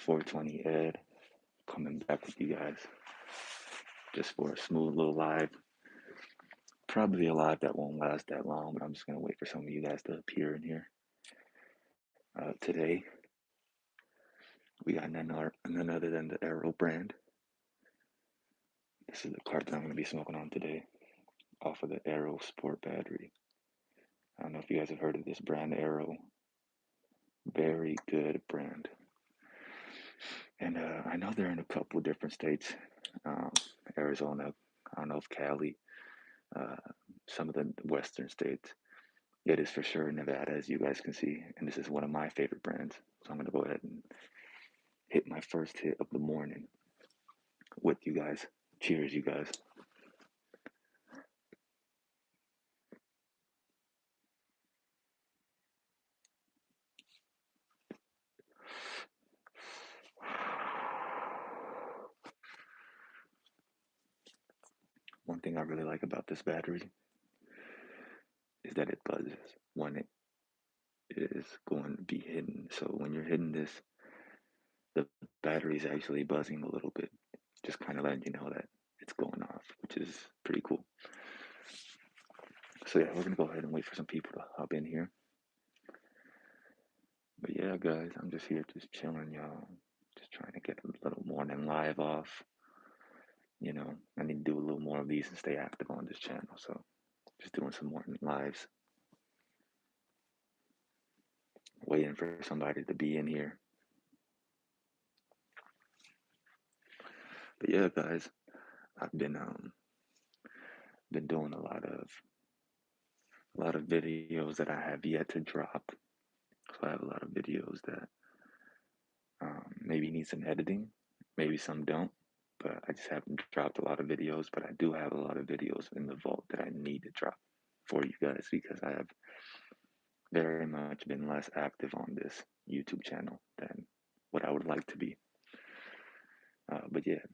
420 Ed coming back with you guys just for a smooth little live. Probably a live that won't last that long, but I'm just gonna wait for some of you guys to appear in here. Today we got none other than the Aero brand. This is the cart that I'm gonna be smoking on today, off of the Aero Sport battery. I don't know if you guys have heard of this brand, Aero. Very good brand. And I know they're in a couple different states. Um, Arizona, I don't know if Cali, uh, some of the western states. It is for sure Nevada, as you guys can see, and this is one of my favorite brands. So I'm gonna go ahead and hit my first hit of the morning with you guys. Cheers, you guys. One thing I really like about this battery is that it buzzes when it is going to be hidden. So when you're hitting this, the battery is actually buzzing a little bit, just kind of letting you know that it's going off, which is pretty cool. So yeah, we're gonna go ahead and wait for some people to hop in here. But yeah, guys, I'm just here just chilling, y'all. Just trying to get a little morning live off. You know, I need to do a little more of these and stay active on this channel. So just doing some morning lives. Waiting for somebody to be in here. But yeah, guys, I've been doing a lot of videos that I have yet to drop. So I have a lot of videos that maybe need some editing, maybe some don't. But I just haven't dropped a lot of videos. But I do have a lot of videos in the vault that I need to drop for you guys because I have very much been less active on this YouTube channel than what I would like to be. But yeah,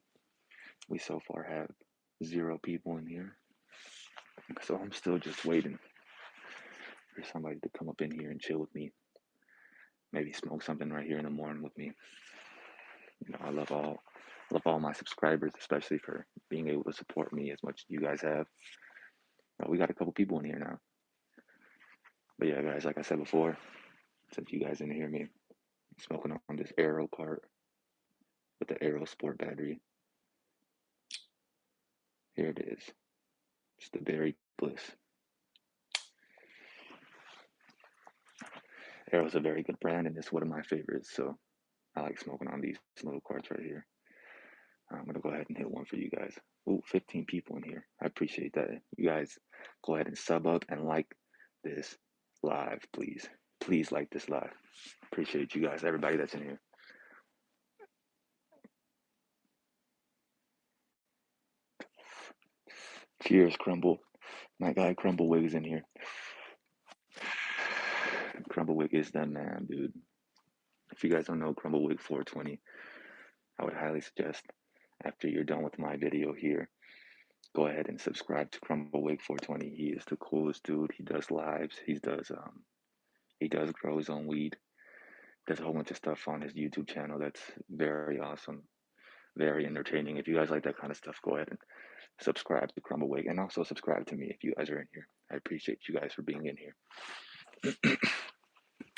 we so far have 0 people in here. So I'm still just waiting for somebody to come up in here and chill with me. Maybe smoke something right here in the morning with me. You know, I love all my subscribers, especially for being able to support me as much as you guys have. We got a couple people in here now. But yeah, guys, like I said before, since you guys didn't hear me, I'm smoking on this Aero cart with the Aero Sport battery. Here it is. It's the Berry Bliss. Aero's a very good brand and it's one of my favorites, so I like smoking on these little carts right here. I'm gonna go ahead and hit one for you guys. Ooh, 15 people in here. I appreciate that. You guys go ahead and sub up and like this live, please. Please like this live. Appreciate you guys, everybody that's in here. Cheers, Crumble. My guy Crumblewig is in here. Crumblewig is the man, dude. If you guys don't know Crumblewig 420, I would highly suggest after you're done with my video here, go ahead and subscribe to Crumblewig 420. He is the coolest dude. He does lives. He does grow his own weed. Does a whole bunch of stuff on his YouTube channel that's very awesome, very entertaining. If you guys like that kind of stuff, go ahead and subscribe to Crumblewig and also subscribe to me if you guys are in here. I appreciate you guys for being in here.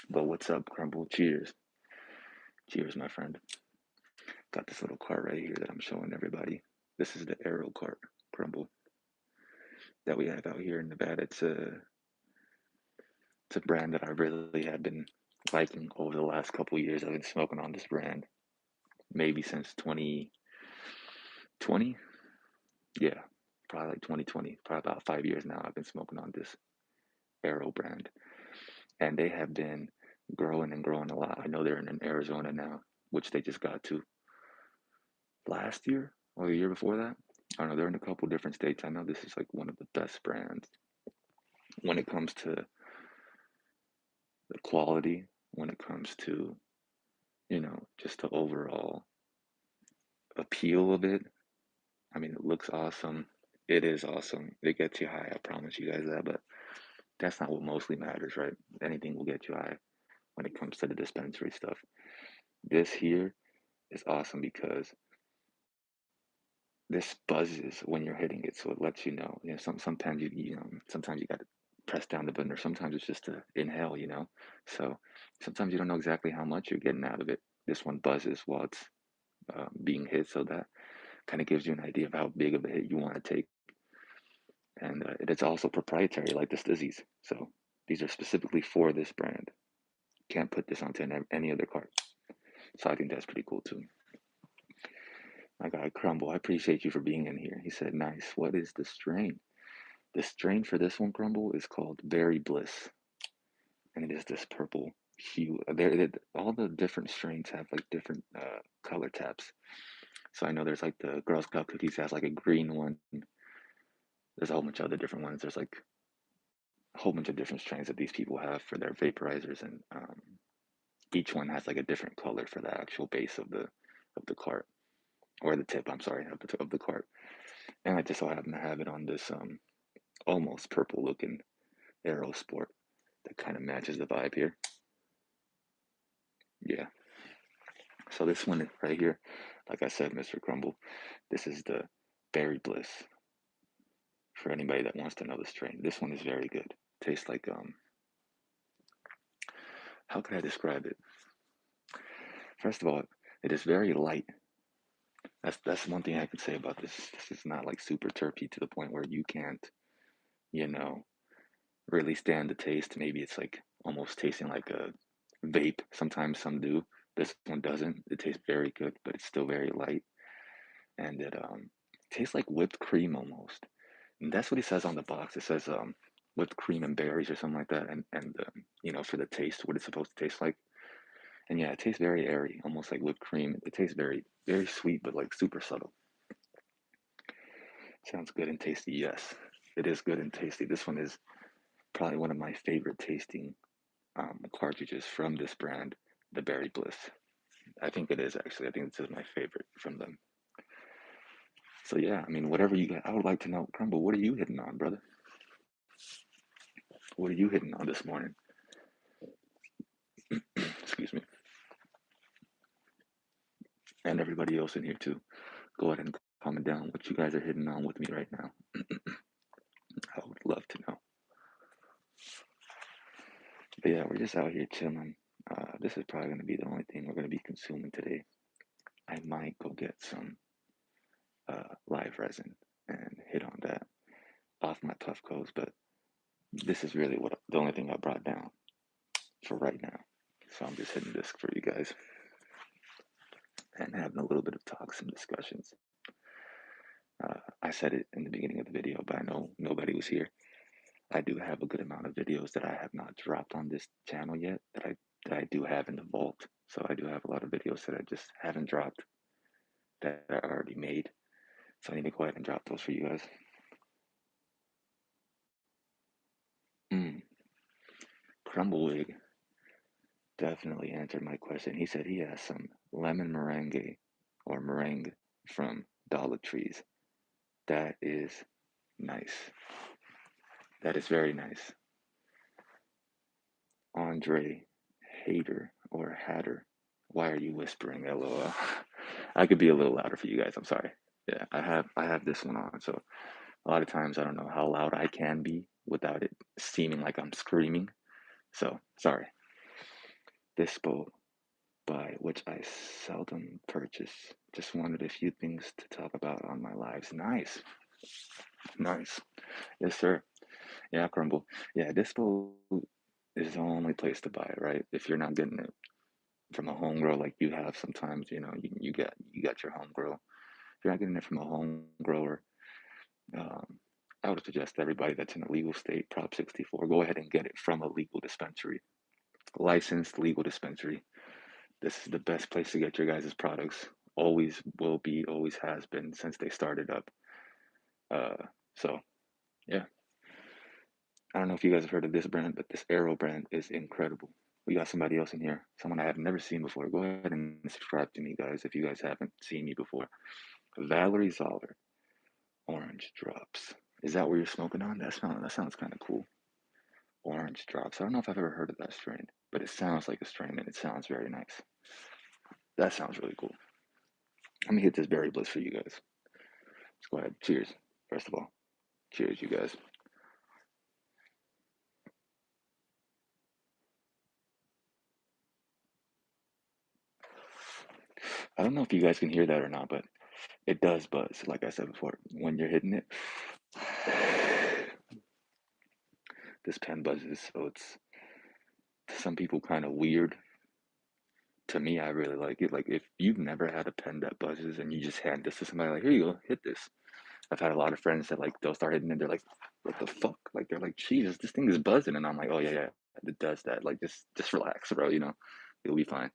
But what's up, Crumble? Cheers. Cheers, my friend. Got this little cart right here that I'm showing everybody. This is the Aero cart, Crumble, that we have out here in Nevada. It's a brand that I really have been liking over the last couple of years. I've been smoking on this brand maybe since 2020. Yeah, probably like 2020. Probably about 5 years now. I've been smoking on this Aero brand, and they have been growing and growing a lot. I know they're in Arizona now, which they just got to last year or the year before that. I don't know. They're in a couple different states. I know this is like one of the best brands when it comes to the quality, when it comes to, just the overall appeal of it. I mean, it looks awesome. It is awesome. It gets you high. I promise you guys that. But that's not what mostly matters, right? Anything will get you high when it comes to the dispensary stuff. This here is awesome because this buzzes when you're hitting it, so it lets you know. You know, sometimes sometimes you got to press down the button, or sometimes it's just to inhale. You know, so sometimes you don't know exactly how much you're getting out of it. This one buzzes while it's being hit, so that kind of gives you an idea of how big of a hit you want to take. And it's also proprietary, like this disease. So these are specifically for this brand. Can't put this onto any other cart. So I think that's pretty cool too. My guy Crumble, I appreciate you for being in here. He said, nice. What is the strain? The strain for this one, Crumble, is called Berry Bliss. And it is this purple hue. All the different strains have like different color taps. So I know there's like the Girl Scout cookies has like a green one. There's a whole bunch of other different ones. There's like a whole bunch of different strains that these people have for their vaporizers, and each one has like a different color for the actual base of the cart, or the tip. I'm sorry, of the cart. And I just so happen to have it on this almost purple looking Aero Sport that kind of matches the vibe here. Yeah. So this one right here, like I said, Mr. Crumble, this is the Berry Bliss. For anybody that wants to know the strain, this one is very good. Tastes like how can I describe it? First of all, it is very light. That's one thing I can say about this. This is not like super terpy to the point where you can't, you know, really stand the taste. Maybe it's like almost tasting like a vape. Sometimes some do. This one doesn't. It tastes very good, but it's still very light, and it tastes like whipped cream almost. And that's what it says on the box. It says whipped cream and berries or something like that, and for the taste, what it's supposed to taste like. And yeah, it tastes very airy, almost like whipped cream. It tastes very very sweet, but like super subtle. Sounds good and tasty. Yes, it is good and tasty. This one is probably one of my favorite tasting cartridges from this brand, the Berry Bliss. I think it is actually. I think this is my favorite from them. So yeah, I mean, whatever you got, I would like to know, Crumble, what are you hitting on, brother? What are you hitting on this morning? Excuse me. And everybody else in here too. Go ahead and comment down what you guys are hitting on with me right now. I would love to know. But yeah, we're just out here chilling. This is probably going to be the only thing we're going to be consuming today. I might go get some live resin and hit on that off my Puffcos, but this is really what the only thing I brought down for right now. So I'm just hitting this for you guys and having a little bit of talk, some discussions. I said it in the beginning of the video, but I know nobody was here. I do have a good amount of videos that I have not dropped on this channel yet that I do have in the vault. So I do have a lot of videos that I just haven't dropped that I already made. So I need to go ahead and drop those for you guys. Crumblewick definitely answered my question. He said he has some lemon meringue or meringue from Dollar Trees. That is nice. That is very nice. Andre Hater or Hatter. Why are you whispering? LOL. I could be a little louder for you guys. I'm sorry. Yeah, I have this one on, so a lot of times I don't know how loud I can be without it seeming like I'm screaming. So sorry. Dispo by which I seldom purchase. Just wanted a few things to talk about on my lives. Nice. Nice. Yes, sir. Yeah, Crumble. Yeah, Dispo is the only place to buy it, right? If you're not getting it from a home grow like you have sometimes, you got your home grow. If you're not getting it from a home grower, um, I would suggest everybody that's in a legal state, Prop 64, go ahead and get it from a legal dispensary, licensed legal dispensary. This is the best place to get your guys' products. Always will be, always has been since they started up. So yeah, I don't know if you guys have heard of this brand, but this Aero brand is incredible. We got somebody else in here, someone I have never seen before. Go ahead and subscribe to me, guys, if you guys haven't seen me before. Valerie Zoller, Orange Drops. Is that what you're smoking on? That sounds kind of cool. Orange Drops. I don't know if I've ever heard of that strain, but it sounds like a strain and it sounds very nice. That sounds really cool. Let me hit this berry bliss for you guys. Let's go ahead. Cheers. First of all, cheers, you guys. I don't know if you guys can hear that or not, but it does buzz. Like I said before, when you're hitting it, this pen buzzes. So it's to some people kind of weird. To me, I really like it. Like if you've never had a pen that buzzes and you just hand this to somebody, like here you go, hit this. I've had a lot of friends that like they'll start hitting it. They're like, what the fuck? Like they're like, Jesus, this thing is buzzing, and I'm like, oh yeah, yeah, it does that. Like just relax, bro. You'll be fine.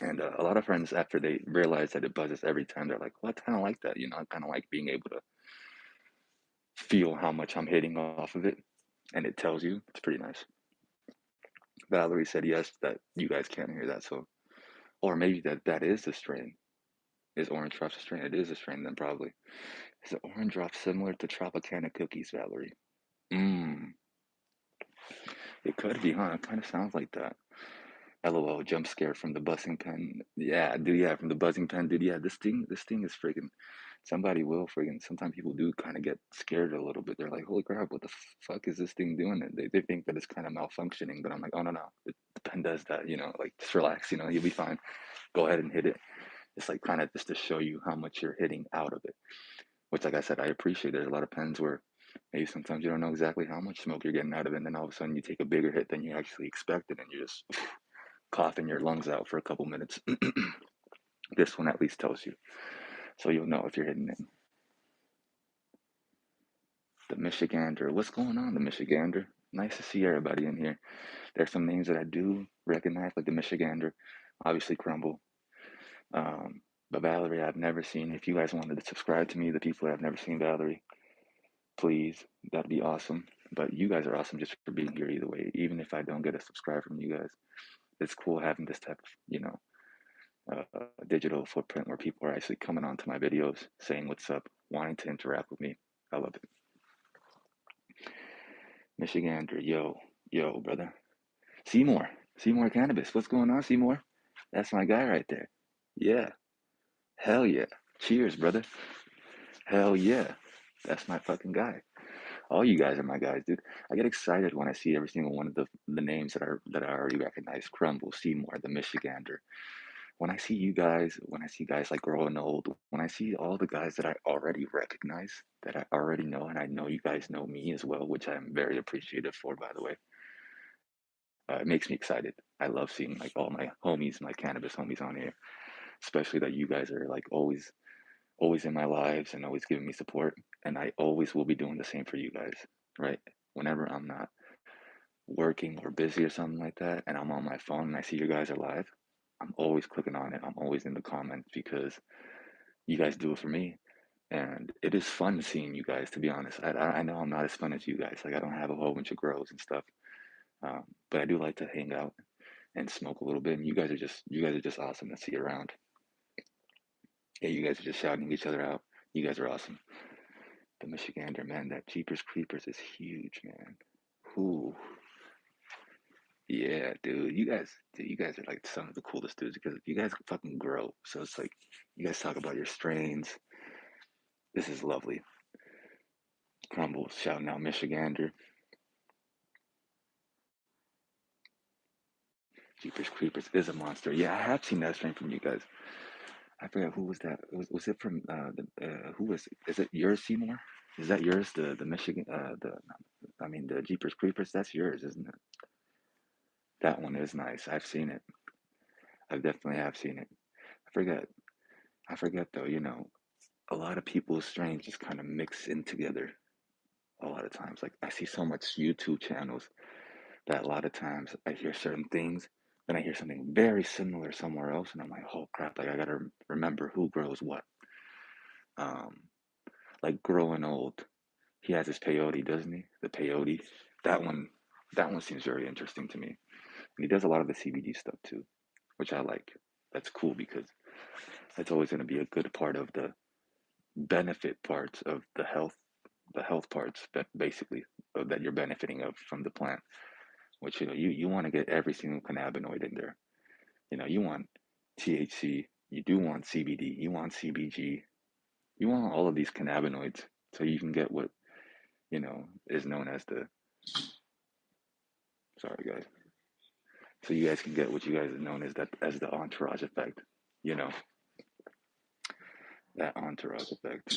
And a lot of friends, after they realize that it buzzes every time, they're like, well, I kind of like that. I kind of like being able to feel how much I'm hitting off of it, and it tells you. It's pretty nice. Valerie said yes, that you guys can't hear that, so or maybe that is the strain. Is orange drops a strain? It is a strain, then probably. Is the orange drop similar to Tropicana cookies, Valerie? Mmm, it could be, huh? It kind of sounds like that. LOL, jump scare from the buzzing pen. Yeah, dude, yeah, from the buzzing pen, dude. Yeah, this thing is freaking. Somebody will freaking. Sometimes people do kind of get scared a little bit. They're like, holy crap, what the fuck is this thing doing? They think that it's kind of malfunctioning, but I'm like, oh no, no, the pen does that, like just relax, you'll be fine. Go ahead and hit it. It's like kind of just to show you how much you're hitting out of it, which, like I said, I appreciate. There's a lot of pens where maybe sometimes you don't know exactly how much smoke you're getting out of it, and then all of a sudden you take a bigger hit than you actually expected, and you just coughing your lungs out for a couple minutes. This one at least tells you, so you'll know if you're hitting it. The Michigander. What's going on, the Michigander? Nice to see everybody in here. There's some names that I do recognize, like the Michigander, obviously Crumble. But Valerie, I've never seen. If you guys wanted to subscribe to me, the people that have never seen Valerie, please, that'd be awesome. But you guys are awesome just for being here either way. Even if I don't get a subscribe from you guys, it's cool having this type of, digital footprint where people are actually coming onto my videos, saying what's up, wanting to interact with me. I love it. Michigander, yo, brother. Seymour Cannabis. What's going on, Seymour? That's my guy right there. Yeah. Hell yeah. Cheers, brother. Hell yeah. That's my fucking guy. All you guys are my guys, dude. I get excited when I see every single one of the names that I already recognize. Crumble, Seymour, the Michigander. When I see guys like Growing Old, when I see all the guys that I already recognize, that I already know, and I know you guys know me as well, which I'm very appreciative for, by the way. It makes me excited. I love seeing like all my homies, my cannabis homies on here, especially that you guys are like always in my lives and always giving me support. And I always will be doing the same for you guys, right? Whenever I'm not working or busy or something like that, and I'm on my phone and I see you guys are live, I'm always clicking on it. I'm always in the comments because you guys do it for me. And it is fun seeing you guys, to be honest. I know I'm not as fun as you guys. Like, I don't have a whole bunch of grows and stuff. But I do like to hang out and smoke a little bit. And you guys are just awesome to see around. Yeah, you guys are just shouting each other out. You guys are awesome. The Michigander, man, that Jeepers Creepers is huge, man. Ooh, yeah, dude, you guys are like some of the coolest dudes because you guys fucking grow. So it's like you guys talk about your strains. This is lovely. Crumbles shouting out Michigander. Jeepers Creepers is a monster. Yeah, I have seen that strain from you guys. I forget who was that. Was it from who was it? Is it yours, Seymour? Is that yours? The Michigan the Jeepers Creepers. That's yours, isn't it? That one is nice. I've seen it. I definitely have seen it. I forget. I forget though. A lot of people's strains just kind of mix in together. A lot of times, like I see so much YouTube channels that a lot of times I hear certain things, then I hear something very similar somewhere else, and I'm like, oh crap! Like I gotta remember who grows what. Um, like Growing Old, he has his peyote, doesn't he? The peyote. That one, that one seems very interesting to me. And he does a lot of the CBD stuff too, which I like. That's cool because that's always going to be a good part of the benefit parts of the health parts that basically that you're benefiting of from the plant. Which you want to get every single cannabinoid in there. You want THC. you do want CBD, you want CBG, you want all of these cannabinoids so you can get what, is known as the, sorry guys, so you guys can get what you guys are known as that as the entourage effect, you know, that entourage effect.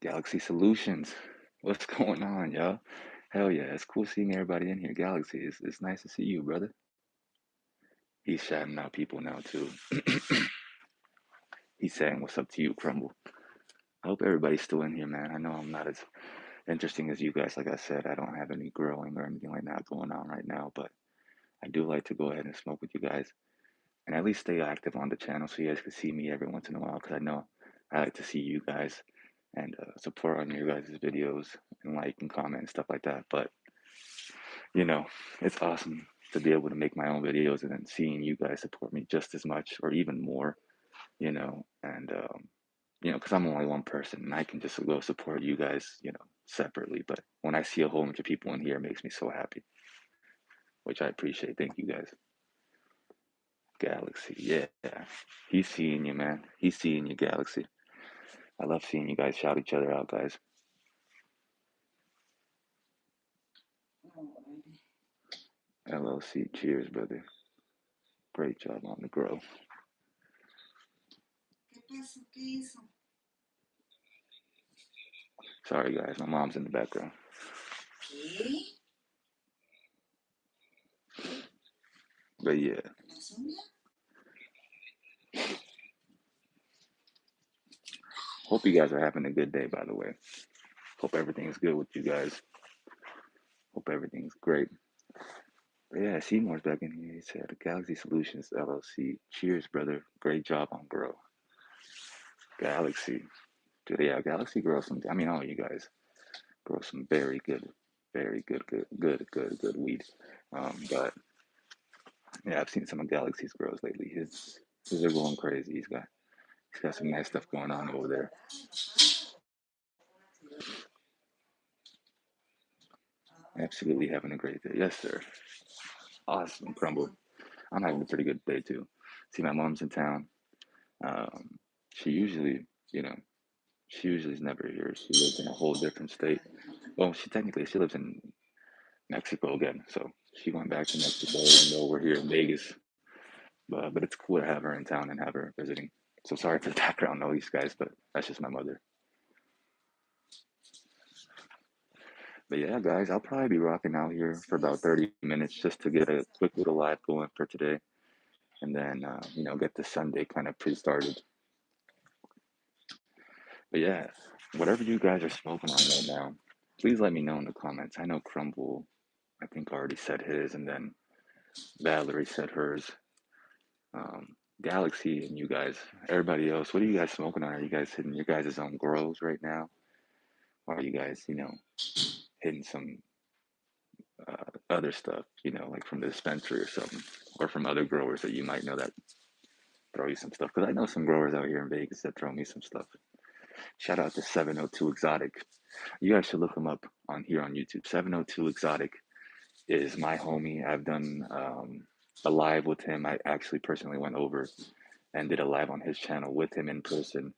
Galaxy Solutions, what's going on, y'all? Hell yeah, it's cool seeing everybody in here. Galaxy, it's nice to see you, brother. He's shouting out people now too. He's saying what's up to you, Crumble. I hope everybody's still in here, man. I know I'm not as interesting as you guys. Like I said, I don't have any growing or anything like that going on right now, but I do like to go ahead and smoke with you guys and at least stay active on the channel so you guys can see me every once in a while because I know I like to see you guys and support on your guys' videos and like and comment and stuff like that. But, you know, it's awesome to be able to make my own videos and then seeing you guys support me just as much or even more, and because I'm only one person and I can just go support you guys, separately. But when I see a whole bunch of people in here, it makes me so happy, which I appreciate. Thank you guys. Galaxy, yeah. He's seeing you, man. He's seeing you, Galaxy. I love seeing you guys shout each other out, guys. LLC, cheers, brother. Great job on the grow. Sorry, guys. My mom's in the background. But yeah. Hope you guys are having a good day, by the way. Hope everything's good with you guys. Hope everything's great. But yeah, Seymour's back in here. He said, Galaxy Solutions LLC. Cheers, brother. Great job on grow. Galaxy. Dude, yeah, Galaxy grows some, I mean, all you guys grow some very good, good weed. But yeah, I've seen some of Galaxy's grows lately. His are going crazy. He's got some nice stuff going on over there. Absolutely having a great day. Yes, sir. Awesome, Crumble. I'm having a pretty good day too. See, my mom's in town. Um, she usually, you know, she usually is never here. She lives in a whole different state. Well, she lives in Mexico again. So she went back to Mexico, even though we're here in Vegas. But it's cool to have her in town and have her visiting. So sorry for the background noise, guys, but that's just my mother. But yeah, guys, I'll probably be rocking out here for about 30 minutes just to get a quick little live going for today. And then, get the Sunday kind of pre-started. But yeah, whatever you guys are smoking on right now, please let me know in the comments. I know Crumble, I think already said his, and then Valerie said hers. Galaxy and you guys, everybody else, what are you guys smoking on? Are you guys hitting your guys' own grows right now? Or are you guys, hitting some other stuff, like from the dispensary or something, or from other growers that you might know that throw you some stuff? Because I know some growers out here in Vegas that throw me some stuff. Shout out to 702 Exotic. You guys should look him up on here on YouTube. 702 Exotic is my homie. I've done a live with him. I actually personally went over and did a live on his channel with him in person,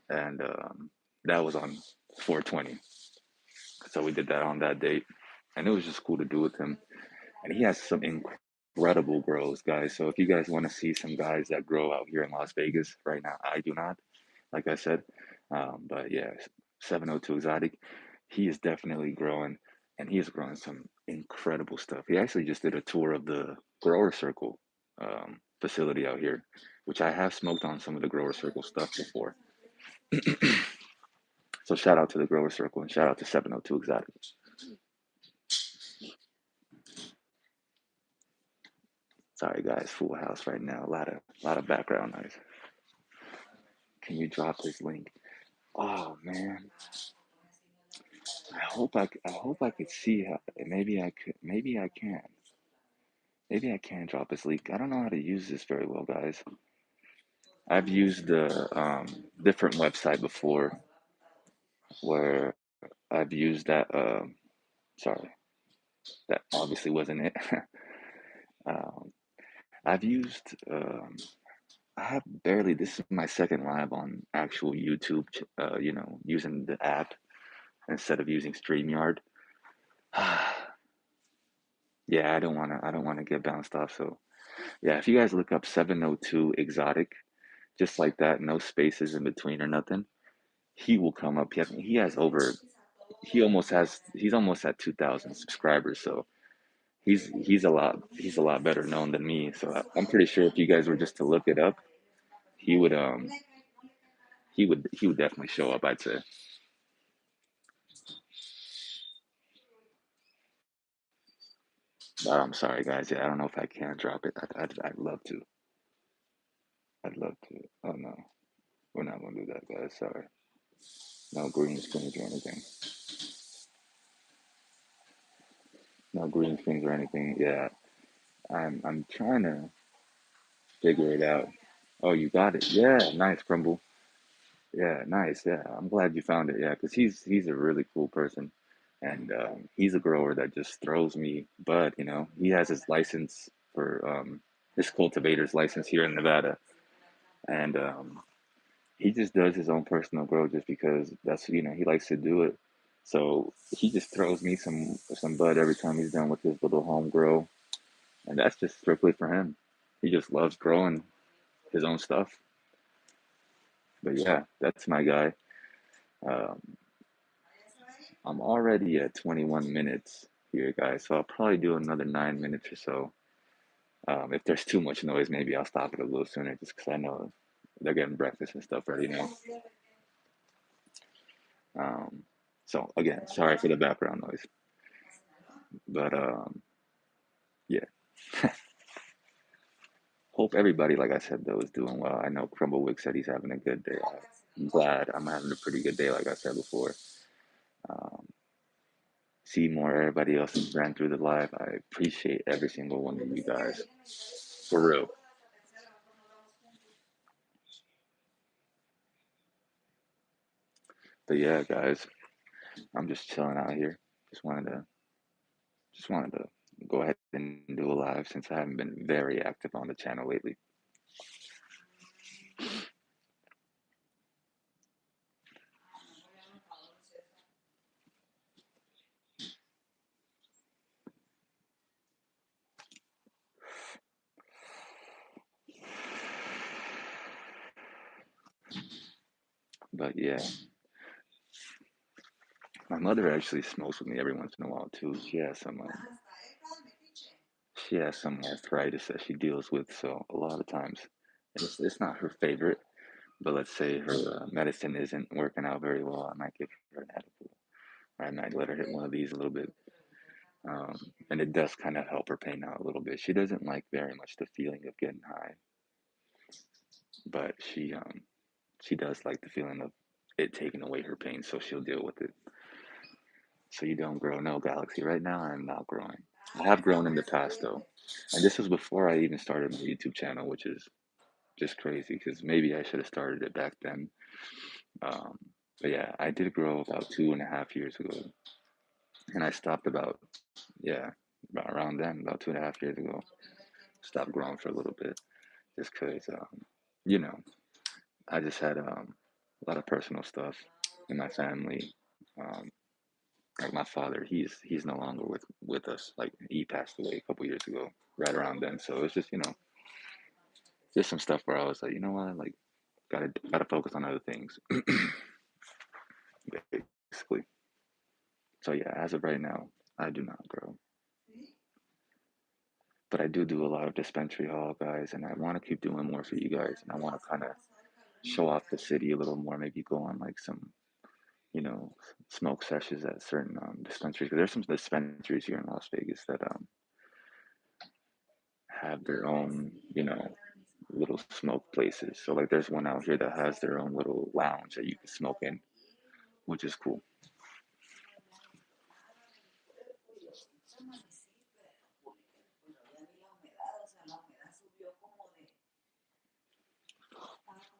and that was on 420. So we did that on that date, and it was just cool to do with him. And he has some incredible grows, guys. So if you guys want to see some guys that grow out here in Las Vegas right now, I do not, like I said, but yeah, 702 Exotic, he is definitely growing, and he is growing some incredible stuff. He actually just did a tour of the Grower Circle facility out here, which I have smoked on some of the Grower Circle stuff before. So shout out to the Grower Circle and shout out to 702 Exotic. Sorry guys, full house right now. A lot of background noise. Can you drop this link? Oh man, I hope I could see how. Maybe I could. Maybe I can. Maybe I can drop this link. I don't know how to use this very well, guys. I've used the different website before where I've used that. Sorry, that obviously wasn't it. um, I've used. have barely. This is my second live on actual YouTube, using the app instead of using StreamYard. Yeah, I don't wanna get bounced off. So yeah, if you guys look up 702 Exotic, just like that, no spaces in between or nothing, he will come up. He's almost at 2,000 subscribers. So he's a lot better known than me. So I'm pretty sure if you guys were just to look it up, he would he would definitely show up, I'd say. But I'm sorry, guys. Yeah, I don't know if I can drop it. I'd love to. I'd love to. Oh no, we're not gonna do that, guys. Sorry. No green screens or anything. No green screens or anything. Yeah, I'm trying to figure it out. Oh, you got it. Yeah, nice, Crumble. Yeah, nice. Yeah, I'm glad you found it. Yeah, because he's a really cool person, and he's a grower that just throws me. But he has his license for his cultivator's license here in Nevada, and he just does his own personal grow just because that's he likes to do it. So he just throws me some bud every time he's done with his little home grow, and that's just strictly for him. He just loves growing his own stuff. But yeah, that's my guy. Um, I'm already at 21 minutes here, guys, so I'll probably do another 9 minutes or so. If there's too much noise, maybe I'll stop it a little sooner just because I know they're getting breakfast and stuff ready now. Um, so again, sorry for the background noise, but yeah. Hope everybody, like I said, though, is doing well. I know Crumblewick said he's having a good day. I'm glad I'm having a pretty good day, like I said before. Um, Seymour, everybody else who ran through the live, I appreciate every single one of you guys. For real. But yeah, guys, I'm just chilling out here. Just wanted to just wanted to go ahead and do a live since I haven't been very active on the channel lately. But yeah, my mother actually smokes with me every once in a while too. She has some arthritis that she deals with, so a lot of times it's not her favorite. But let's say her medicine isn't working out very well, I might give her an edible. Or I might let her hit one of these a little bit. Um, and it does kind of help her pain out a little bit. She doesn't like very much the feeling of getting high, but she does like the feeling of it taking away her pain, so she'll deal with it. So you don't grow. No, Galaxy. Right now, I'm not growing. I have grown in the past though, and this was before I even started my YouTube channel, which is just crazy because maybe I should have started it back then. Um, but yeah, I did grow about 2.5 years ago, and I stopped yeah, about around then, about 2.5 years ago. Stopped growing for a little bit just because, you know, I just had a lot of personal stuff in my family. Um, like my father, he's no longer with us. Like he passed away a couple years ago, right around then. So it's just just some stuff where I was like, you know what, like gotta focus on other things, basically. So yeah, as of right now, I do not grow, but I do a lot of dispensary haul, guys, and I want to keep doing more for you guys, and I want to kind of show off the city a little more. Maybe go on like some you know smoke sessions at certain dispensaries. 'Cause there's some dispensaries here in Las Vegas that have their own little smoke places. So like there's one out here that has their own little lounge that you can smoke in, which is cool.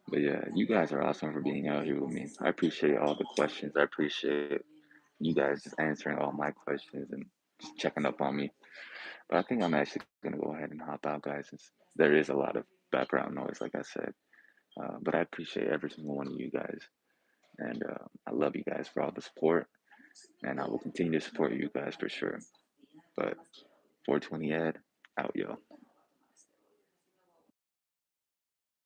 But yeah, you guys are awesome for being out here with me. I appreciate all the questions. I appreciate you guys just answering all my questions and just checking up on me. But I think I'm actually gonna go ahead and hop out, guys, since there is a lot of background noise, like I said. But I appreciate every single one of you guys, and I love you guys for all the support, and I will continue to support you guys for sure. But 420 Ed, out, yo.